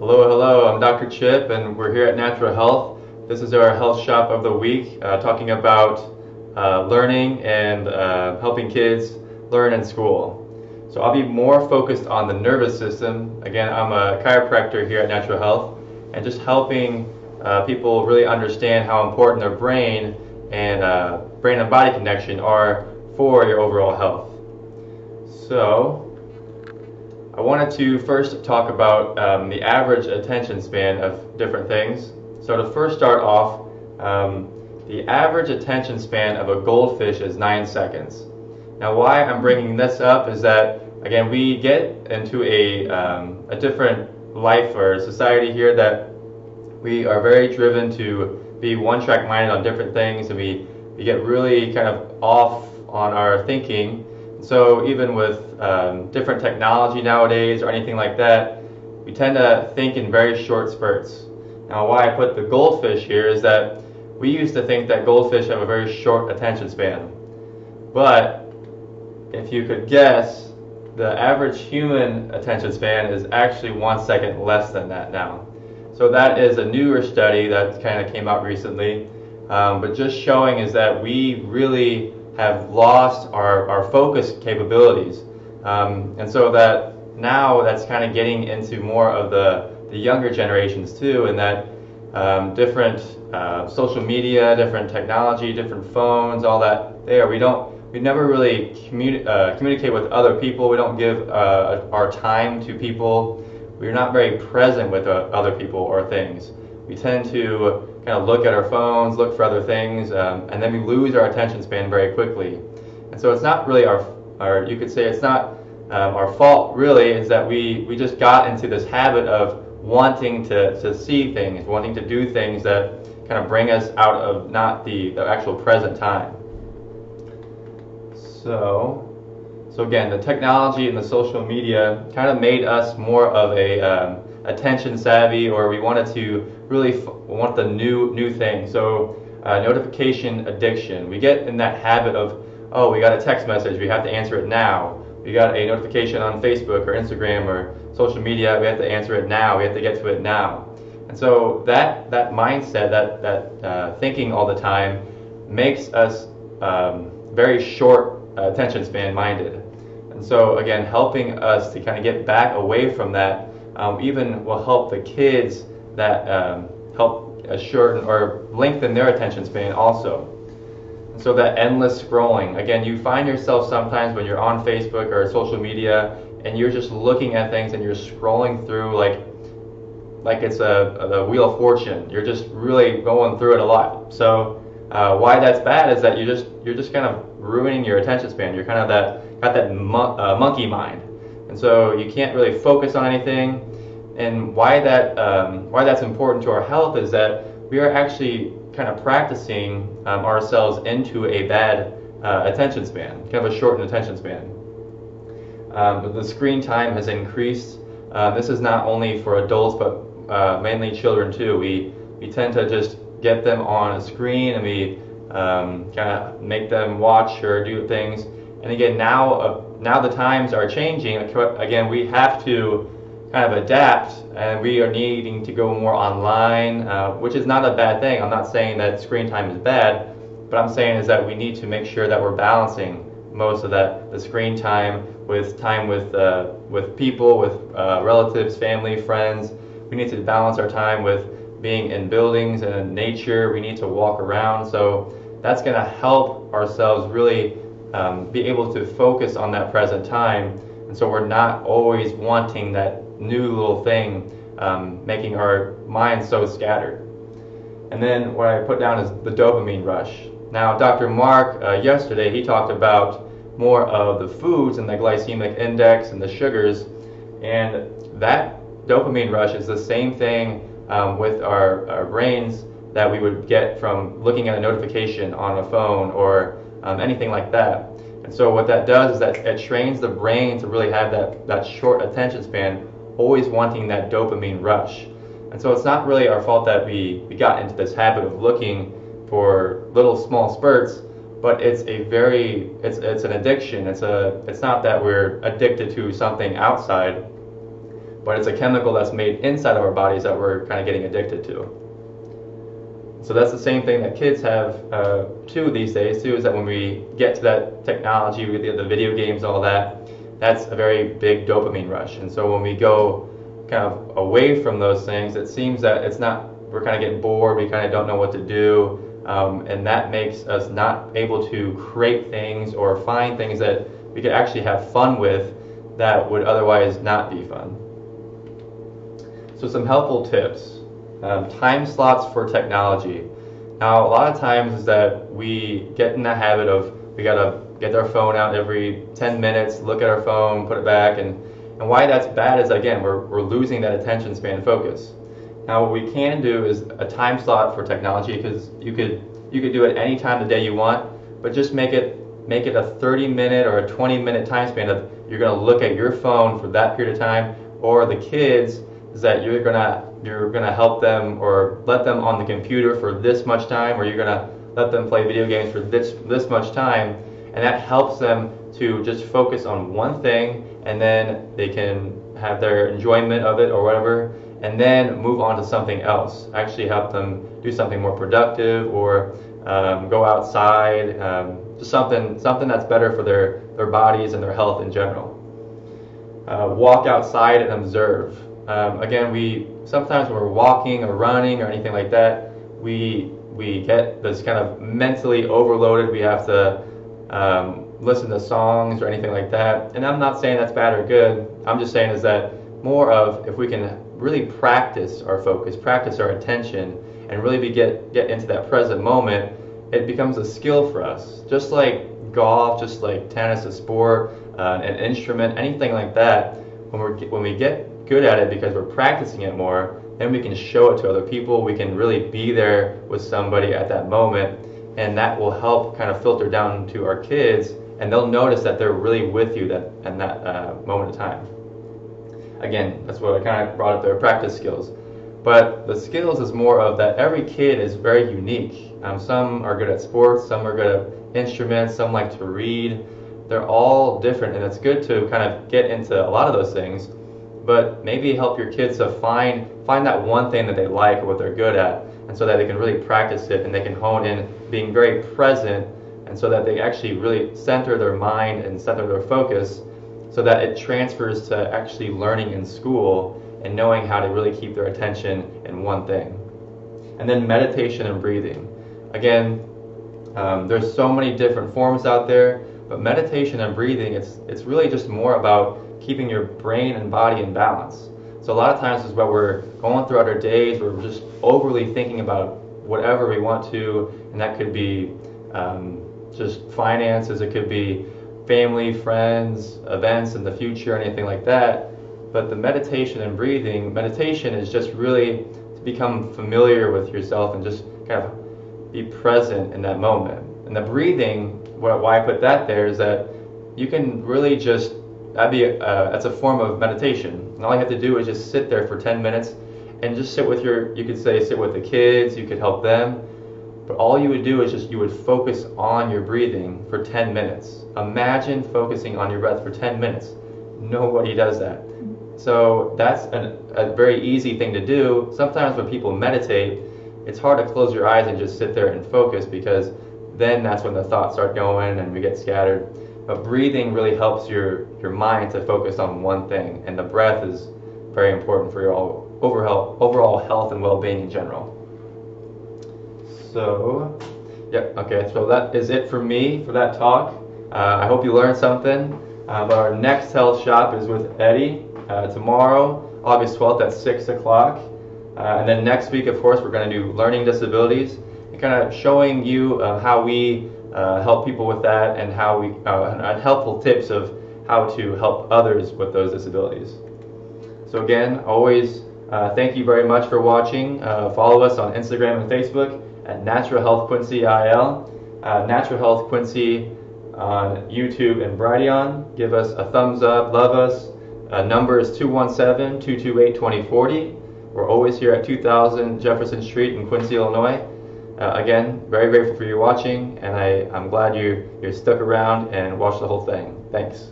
Hello, hello. I'm Dr. Chip, and we're here at Natural Health. This is our health shop of the week, talking about learning and helping kids learn in school. So I'll be more focused on the nervous system. Again, I'm a chiropractor here at Natural Health, and just helping people really understand how important their brain and body connection are for your overall health. So I wanted to first talk about the average attention span of different things. So to first start off, the average attention span of a goldfish is 9 seconds. Now why I'm bringing this up is that, again, we get into a different life or society here that we are very driven to be one-track minded on different things, and we get really kind of off on our thinking. So even with different technology nowadays or anything like that, we tend to think in very short spurts. Now why I put the goldfish here is that we used to think that goldfish have a very short attention span. But if you could guess, the average human attention span is actually 1 second less than that now. So that is a newer study that kind of came out recently, but just showing is that we really have lost our focus capabilities, and so that now that's kind of getting into more of the younger generations too, and that different social media, different technology, different phones, all that there, we never really communicate with other people. We don't give our time to people. We're not very present with other people or things. We tend to kind of look at our phones, look for other things, and then we lose our attention span very quickly. And so it's not really you could say it's not our fault really, is that we just got into this habit of wanting to see things, wanting to do things that kind of bring us out of not the actual present time. So again, the technology and the social media kind of made us more of a attention savvy, or we wanted to really want the new thing. So notification addiction. We get in that habit of, oh, we got a text message, we have to answer it now. We got a notification on Facebook or Instagram or social media, we have to answer it now, we have to get to it now. And so that mindset, that thinking all the time makes us very short attention span minded. And so again, helping us to kind of get back away from that even will help the kids that help shorten or lengthen their attention span also. And so that endless scrolling, again, you find yourself sometimes when you're on Facebook or social media and you're just looking at things and you're scrolling through like it's the Wheel of Fortune. You're just really going through it a lot. So why that's bad is that you're just kind of ruining your attention span. You're kind of got that monkey mind, and so you can't really focus on anything. And why that's important to our health is that we are actually kind of practicing ourselves into a bad attention span, kind of a shortened attention span. The screen time has increased. This is not only for adults, but mainly children too. We tend to just get them on a screen, and we kind of make them watch or do things. And again, now the times are changing. Again, we have to kind of adapt, and we are needing to go more online, which is not a bad thing. I'm not saying that screen time is bad, but I'm saying is that we need to make sure that we're balancing most of the screen time with people, with relatives, family, friends. We need to balance our time with being in buildings and in nature. We need to walk around. So that's going to help ourselves really be able to focus on that present time. And so we're not always wanting that new little thing, making our minds so scattered. And then what I put down is the dopamine rush. Now, Dr. Mark, yesterday, he talked about more of the foods and the glycemic index and the sugars. And that dopamine rush is the same thing with our brains that we would get from looking at a notification on a phone or anything like that. And so what that does is that it trains the brain to really have that short attention span, always wanting that dopamine rush. And so it's not really our fault that we got into this habit of looking for little small spurts, but it's an addiction. It's not that we're addicted to something outside, but it's a chemical that's made inside of our bodies that we're kind of getting addicted to. So that's the same thing that kids have too these days too, is that when we get to that technology, we get the video games, all that, that's a very big dopamine rush. And so when we go kind of away from those things, it seems that it's not, we're kind of getting bored, we kind of don't know what to do, and that makes us not able to create things or find things that we could actually have fun with that would otherwise not be fun. So some helpful tips. Time slots for technology. Now a lot of times is that we get in the habit of, we gotta get our phone out every 10 minutes, look at our phone, put it back, and why that's bad is, again, we're losing that attention span focus. Now what we can do is a time slot for technology, because you could do it any time of the day you want, but just make it a 30-minute or a 20-minute time span of, you're going to look at your phone for that period of time, or the kids is that you're gonna help them or let them on the computer for this much time, or you're gonna let them play video games for this much time, and that helps them to just focus on one thing, and then they can have their enjoyment of it or whatever, and then move on to something else. Actually help them do something more productive, or go outside, just something that's better for their bodies and their health in general. Walk outside and observe. Again, sometimes when we're walking or running or anything like that, we get this kind of mentally overloaded. We have to listen to songs or anything like that. And I'm not saying that's bad or good. I'm just saying is that more of, if we can really practice our focus, practice our attention, and really get into that present moment, it becomes a skill for us. Just like golf, just like tennis, a sport, an instrument, anything like that. When we get good at it because we're practicing it more, then we can show it to other people. We can really be there with somebody at that moment, and that will help kind of filter down to our kids, and they'll notice that they're really with you in that moment of time. Again, that's what I kind of brought up there, practice skills. But the skills is more of that every kid is very unique. Some are good at sports, some are good at instruments, some like to read. They're all different, and it's good to kind of get into a lot of those things, but maybe help your kids to find that one thing that they like or what they're good at, and so that they can really practice it and they can hone in being very present, and so that they actually really center their mind and center their focus, so that it transfers to actually learning in school and knowing how to really keep their attention in one thing. And then meditation and breathing. Again, there's so many different forms out there, but meditation and breathing, it's really just more about keeping your brain and body in balance. So a lot of times is what we're going throughout our days, we're just overly thinking about whatever we want to, and that could be just finances, it could be family, friends, events in the future, anything like that. But the meditation and breathing, meditation is just really to become familiar with yourself and just kind of be present in that moment. And the breathing, why I put that there is that you can really just, that's a form of meditation. And all you have to do is just sit there for 10 minutes and just sit with you could say sit with the kids, you could help them. But all you would do is you would focus on your breathing for 10 minutes. Imagine focusing on your breath for 10 minutes. Nobody does that. So that's a very easy thing to do. Sometimes when people meditate, it's hard to close your eyes and just sit there and focus, because then that's when the thoughts start going and we get scattered. But breathing really helps your mind to focus on one thing, and the breath is very important for your overall health and well-being in general. So, yeah, okay, so that is it for me for that talk. I hope you learned something. But our next health shop is with Eddie tomorrow, August 12th at 6 o'clock. And then next week, of course, we're going to do learning disabilities, and kind of showing you how we help people with that, and how we helpful tips of how to help others with those disabilities. So again, always thank you very much for watching. Follow us on Instagram and Facebook at Natural Health Quincy IL, Natural Health Quincy on YouTube and Brighteon. Give us a thumbs up, love us. Number is 217-228-2040. We're always here at 2000 Jefferson Street in Quincy, Illinois. Again, very grateful for you watching, and I'm glad you stuck around and watched the whole thing. Thanks.